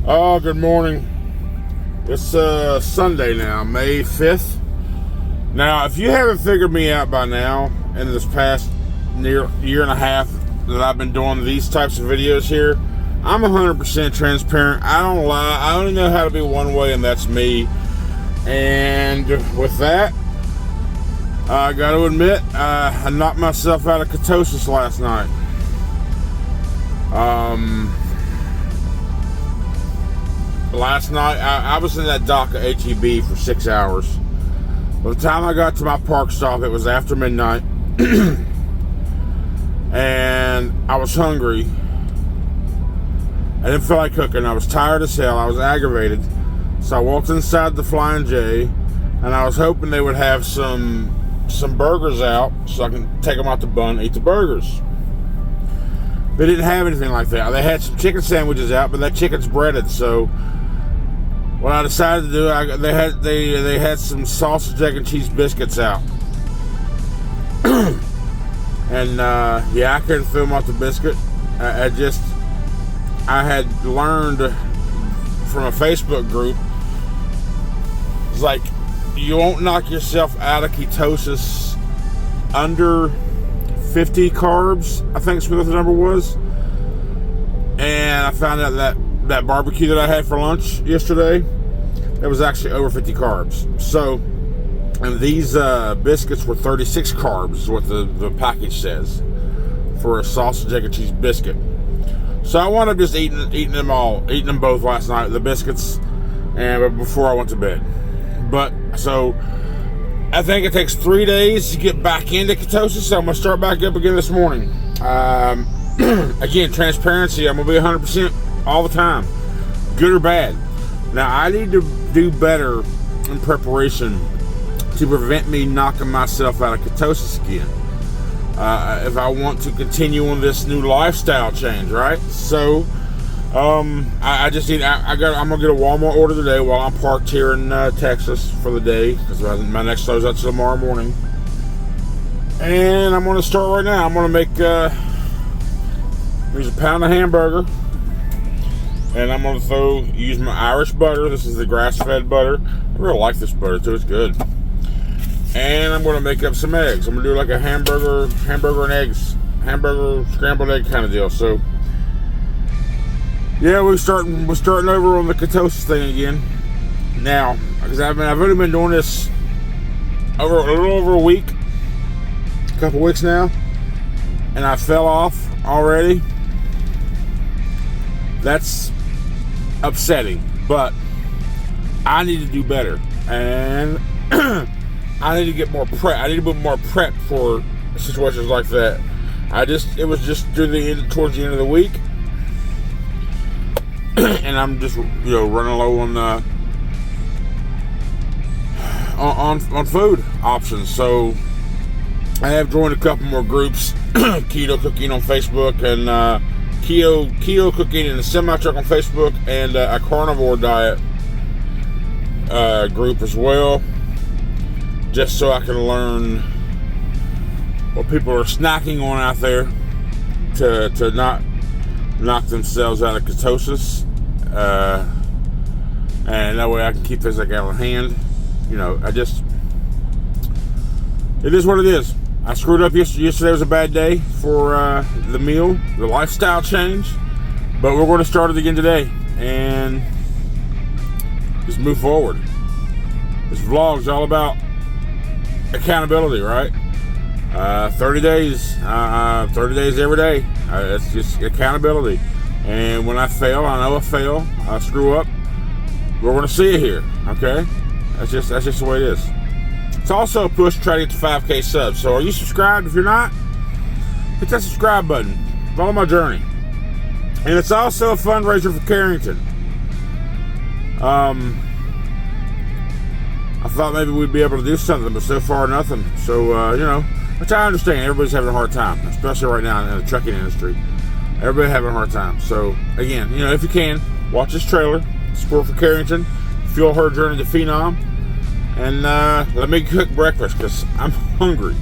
Oh, good morning. It's Sunday now, May 5th. Now, if you haven't figured me out by now, in this past year and a half that I've been doing these types of videos here, I'm 100% transparent. I don't lie. I only know how to be one way, and that's me. And with that, I got to admit, I knocked myself out of ketosis last night. Last night, I was in that dock at HEB for 6 hours. By the time I got to my park stop, it was after midnight. And I was hungry. I didn't feel like cooking. I was tired as hell. I was aggravated. So I walked inside the Flying J, and I was hoping they would have some burgers out so I can take them out the bun and eat the burgers. They didn't have anything like that. They had some chicken sandwiches out, but that chicken's breaded, so what I decided to do, they had some sausage, egg, and cheese biscuits out. And yeah, I couldn't fill them off the biscuit. I had learned from a Facebook group, it's like, you won't knock yourself out of ketosis under 50 carbs, I think is what the number was. And I found out that barbecue that I had for lunch yesterday, it was actually over 50 carbs. So, and these biscuits were 36 carbs, is what the package says, for a sausage, egg, and cheese biscuit. So I wound up just eating them both last night, the biscuits, and before I went to bed. But, so, I think it takes 3 days to get back into ketosis, so I'm going to start back up again this morning. Again, transparency, I'm going to be 100% all the time, good or bad. Now, I need to do better in preparation to prevent me knocking myself out of ketosis again. If I want to continue on this new lifestyle change, right? So, I just need, I'm going to get a Walmart order today while I'm parked here in Texas for the day, because my next close out tomorrow morning. And I'm going to start right now. I'm going to make, there's a pound of hamburger, and I'm going to use my Irish butter. This is the grass-fed butter. I really like this butter too, it's good. And I'm going to make up some eggs. I'm going to do like a hamburger and eggs, hamburger scrambled egg kind of deal. So, yeah, we're starting over on the ketosis thing again. Now, because I've only been doing this a little over a week, a couple weeks now, and I fell off already. That's upsetting, but I need to do better, and I need to get more prep. I need to be more prepped for situations like that. It was just towards the end of the week, and I'm just running low on food options. So I have joined a couple more groups, Keto Cooking on Facebook, and Keto Cooking in the Semi Truck on Facebook, and a carnivore diet group as well, just so I can learn what people are snacking on out there to not knock themselves out of ketosis, and that way I can keep things like out of hand. It is what it is. I screwed up yesterday. Yesterday was a bad day for the meal, the lifestyle change, but we're going to start it again today and just move forward. This vlog's all about accountability, right? 30 days every day. It's just accountability. And when I fail, I know I fail. I screw up. We're going to see it here, okay? That's just the way it is. It's also a push to try to get to 5K subs. So are you subscribed? If you're not, hit that subscribe button. Follow my journey. And it's also a fundraiser for Kerrington. I thought maybe we'd be able to do something, but so far nothing. So, which I understand. Everybody's having a hard time, especially right now in the trucking industry. Everybody's having a hard time. So, again, if you can, watch this trailer, support for Kerrington, fuel her journey to Phenom, and let me cook breakfast because I'm hungry.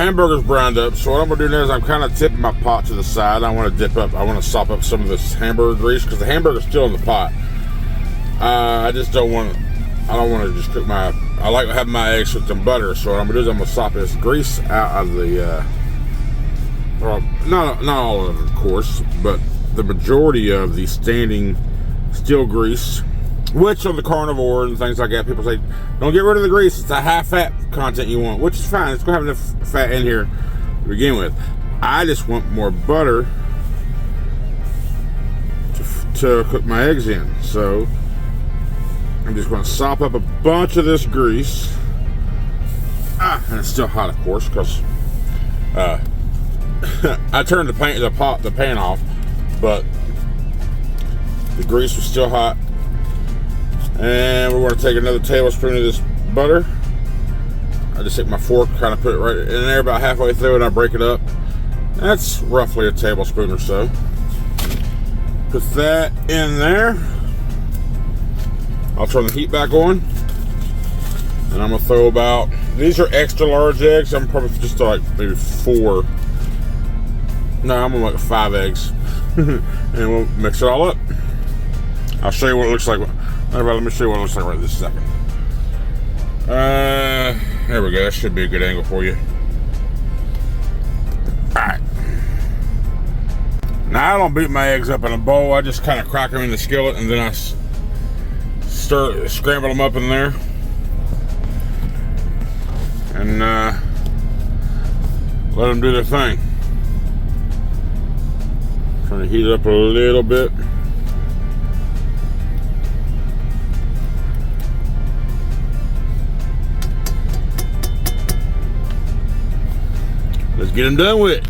hamburger's browned up, so what I'm gonna do now is I'm kind of tipping my pot to the side. I want to dip up, I want to sop up some of this hamburger grease because the hamburger's still in the pot. I just don't want to just cook I like having my eggs cooked in butter, so what I'm gonna do is I'm gonna sop this grease out of the, well, not all of it, of course, but the majority of the standing steel grease, which on the carnivore and things like that, people say, don't get rid of the grease, it's a high fat content you want, which is fine, it's gonna have enough fat in here to begin with. I just want more butter to cook my eggs in, so I'm just gonna sop up a bunch of this grease. And it's still hot, of course, because I turned the pan off, but the grease was still hot. And we're going to take another tablespoon of this butter. I just take my fork, kind of put it right in there about halfway through, and I break it up. That's roughly a tablespoon or so. Put that in there. I'll turn the heat back on. And I'm going to throw about, these are extra large eggs. I'm probably just like maybe 4. No, I'm going to make 5 eggs. And we'll mix it all up. I'll show you what it looks like. Let me show you what it looks like right this second. There we go. That should be a good angle for you. Alright. Now I don't beat my eggs up in a bowl. I just kind of crack them in the skillet and then I scramble them up in there. And let them do their thing. Trying to heat it up a little bit. Let's get them done with it.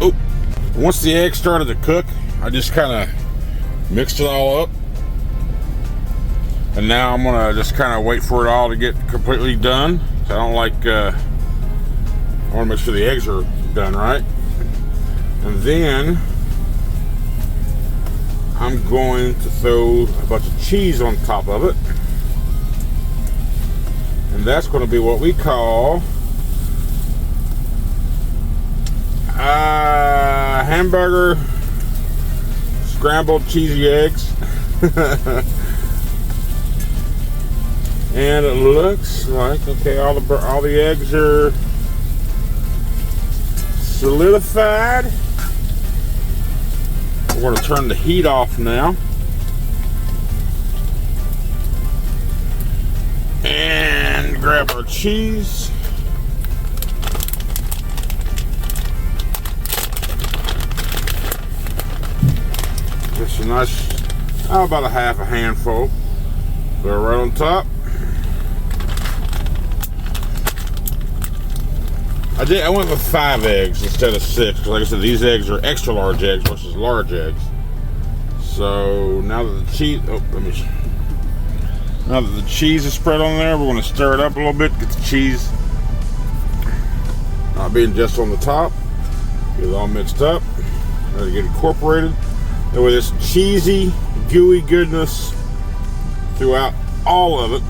Oh, once the egg started to cook, I just kind of mixed it all up. And now I'm gonna just kind of wait for it all to get completely done. I don't like, I want to make sure the eggs are done right. And then I'm going to throw a bunch of cheese on top of it. And that's going to be what we call hamburger scrambled cheesy eggs. And it looks like, okay, all the eggs are solidified. We're going to turn the heat off now. And grab our cheese. Just a nice, about a half a handful. Throw it right on top. I went with 5 eggs instead of 6, because like I said, these eggs are extra large eggs versus large eggs. So now that the cheese, now that the cheese is spread on there, we're going to stir it up a little bit, get the cheese not being just on the top, get it all mixed up, let it get incorporated. That way there's some cheesy, gooey goodness throughout all of it.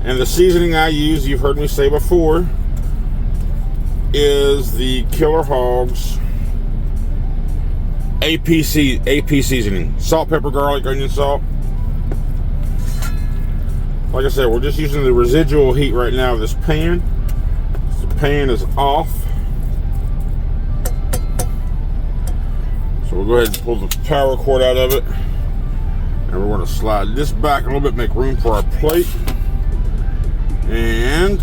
And the seasoning I use, you've heard me say before, is the Killer Hogs AP seasoning. Salt, pepper, garlic, onion, salt. Like I said, we're just using the residual heat right now of this pan. The pan is off. So we'll go ahead and pull the power cord out of it. And we're going to slide this back a little bit, make room for our plate. And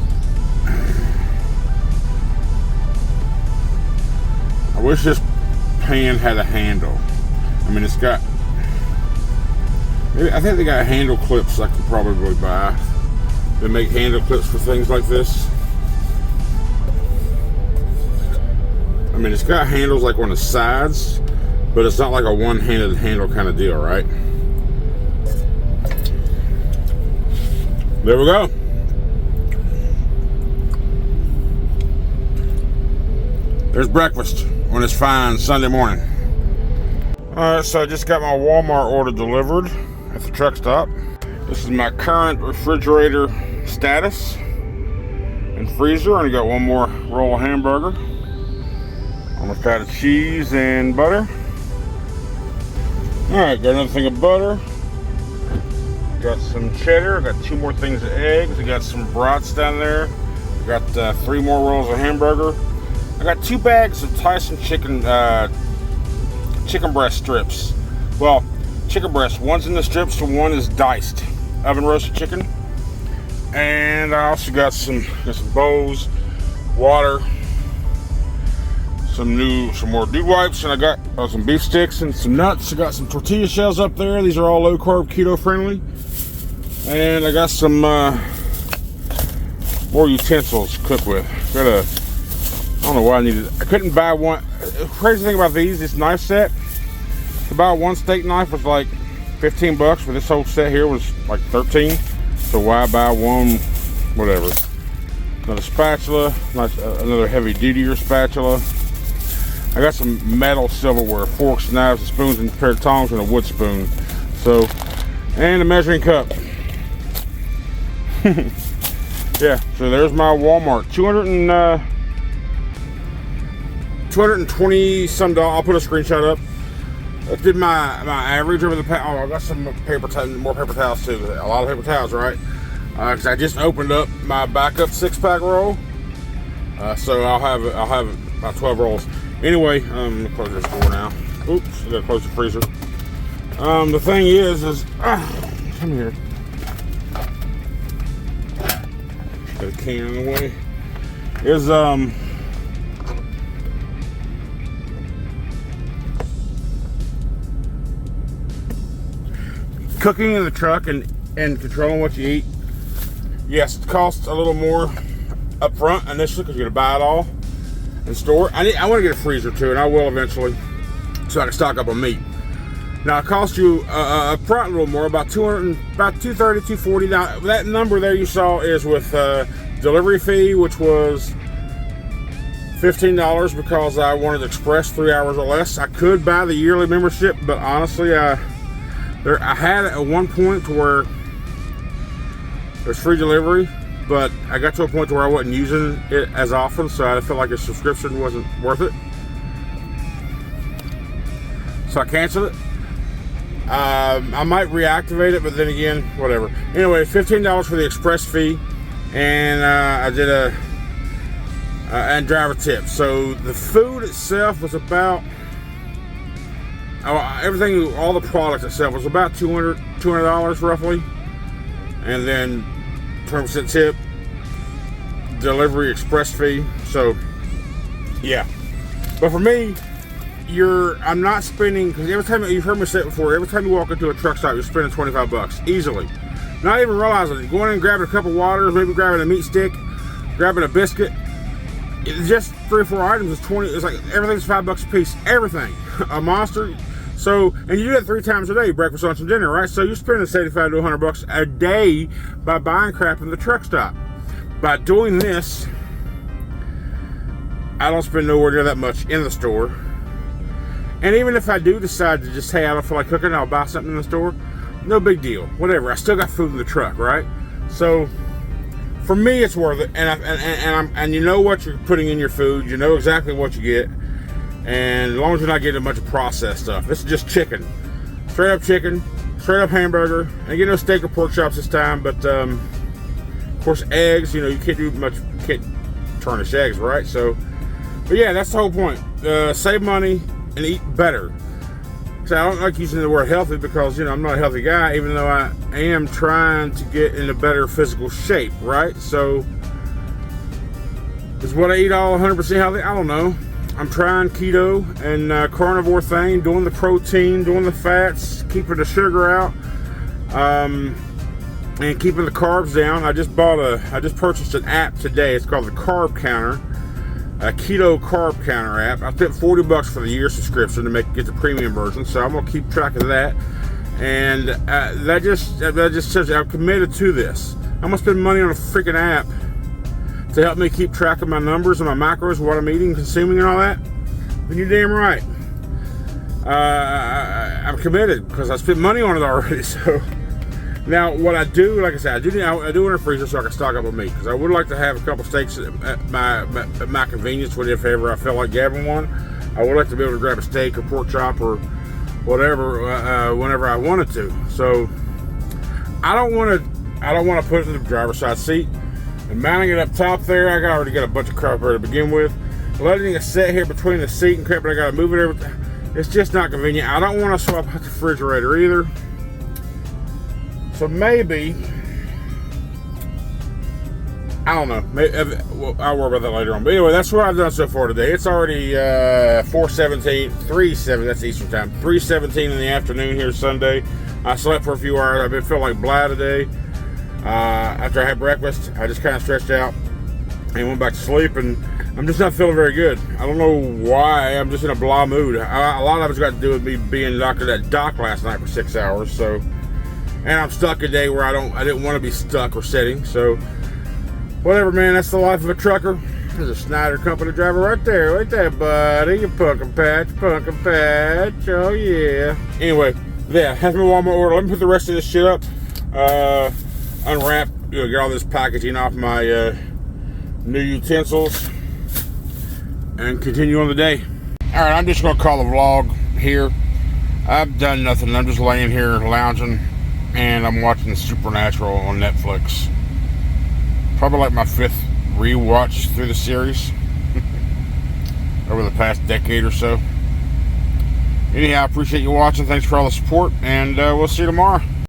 I wish this pan had a handle. I mean, it's got, I think they got handle clips I could probably buy. They make handle clips for things like this. I mean, it's got handles like on the sides, but it's not like a one-handed handle kind of deal, right? There we go. There's breakfast on this fine Sunday morning. Alright, so I just got my Walmart order delivered at the truck stop. This is my current refrigerator status. And in the freezer, and I got one more roll of hamburger. Almost out of cheese and butter. Alright, got another thing of butter. Got some cheddar. Got 2 more things of eggs. I got some brats down there. I got 3 more rolls of hamburger. I got 2 bags of Tyson chicken breast strips. Well, chicken breast. One's in the strips, and one is diced oven roasted chicken. And I also got some bowls, water, some more dude wipes, and I got some beef sticks and some nuts. I got some tortilla shells up there. These are all low carb, keto friendly. And I got some more utensils to cook with. I don't know why I needed. I couldn't buy one. The crazy thing about this knife set, to buy one steak knife was like $15, but this whole set here was like 13. So why buy one? Whatever. Another spatula, another heavy duty spatula. I got some metal silverware, forks, knives, and spoons, and a pair of tongs, and a wood spoon. So, and a measuring cup. Yeah, so there's my Walmart. 220 some dollars. I'll put a screenshot up. I did my average over the past. Oh, I got some more paper towels too. A lot of paper towels, right? Because I just opened up my backup 6-pack roll. So I'll have about 12 rolls. Anyway, I'm gonna close this door now. Oops, I gotta close the freezer. The thing is come here. Got a can in the way. Is cooking in the truck and controlling what you eat. Yes, it costs a little more up front initially because you're gonna buy it all and store. I want to get a freezer too, and I will eventually, so I can stock up on meat. Now it costs you up front a little more, about $230, $240. Now that number there you saw is with delivery fee, which was $15 because I wanted express 3 hours or less. I could buy the yearly membership, but honestly, I had at one point to where there's free delivery, but I got to a point to where I wasn't using it as often, so I felt like a subscription wasn't worth it. So I canceled it. I might reactivate it, but then again, whatever. Anyway, $15 for the express fee, and I did and driver tip. So the food itself was about everything, all the product itself was about $200 roughly, and then 20% tip, delivery, express fee. So yeah, but for me, I'm not spending, because every time, you've heard me say it before, every time you walk into a truck stop, you're spending $25 easily, not even realizing it. Going in and grabbing a cup of water, maybe grabbing a meat stick, grabbing a biscuit, just 3 or 4 items is 20. It's like everything's $5 a piece, everything. A Monster. So, and you do that 3 times a day, breakfast, lunch, and dinner, right? So you're spending $75 to $100 a day by buying crap in the truck stop. By doing this, I don't spend nowhere near that much in the store. And even if I do decide to just, hey, I don't feel like cooking, I'll buy something in the store, no big deal. Whatever, I still got food in the truck, right? So for me, it's worth it. And you know what you're putting in your food. You know exactly what you get. And as long as you're not getting a bunch of processed stuff. This is just chicken. Straight up chicken, straight up hamburger. And get no steak or pork chops this time, but of course eggs, you can't do much, you can't tarnish eggs, right? So, but yeah, that's the whole point. Save money and eat better. So I don't like using the word healthy because, I'm not a healthy guy, even though I am trying to get in a better physical shape, right? So, is what I eat all 100% healthy? I don't know. I'm trying keto and carnivore thing, doing the protein, doing the fats, keeping the sugar out, and keeping the carbs down. I just purchased an app today. It's called the Carb Counter, a keto carb counter app. I spent $40 for the year subscription to get the premium version, so I'm gonna keep track of that. And that just says I'm committed to this. I'm gonna spend money on a freaking app to help me keep track of my numbers and my macros, what I'm eating, consuming, and all that. Then you're damn right. I'm committed because I spent money on it already. So Now, what I do, like I said, I do in a freezer so I can stock up on meat, because I would like to have a couple steaks at my convenience, if ever I feel like grabbing one. I would like to be able to grab a steak or pork chop or whatever whenever I wanted to. So I don't want to put it in the driver's side seat and mounting it up top there. I already got a bunch of crap there to begin with. Letting it sit here between the seat and crap, but I got to move it every time. It's just not convenient. I don't want to swap out the refrigerator either. So maybe, I don't know. Maybe, I'll worry about that later on. But anyway, that's what I've done so far today. It's already 3:17, that's Eastern time. 3:17 in the afternoon here Sunday. I slept for a few hours. I've been feeling like blah today. After I had breakfast, I just kind of stretched out and went back to sleep, and I'm just not feeling very good. I don't know why. I'm just in a blah mood. A lot of it's got to do with me being locked at that dock last night for 6 hours. So, and I'm stuck a day where I didn't want to be stuck or sitting. So, whatever, man. That's the life of a trucker. There's a Snyder Company driver right there, buddy. You pumpkin patch. Oh yeah. Anyway, yeah. That's my Walmart order. Let me put the rest of this shit up. Unwrap. Get all this packaging off my new utensils. And continue on the day. Alright, I'm just going to call the vlog here. I've done nothing. I'm just laying here lounging. And I'm watching Supernatural on Netflix. Probably like my 5th rewatch through the series. Over the past decade or so. Anyhow, I appreciate you watching. Thanks for all the support. And we'll see you tomorrow.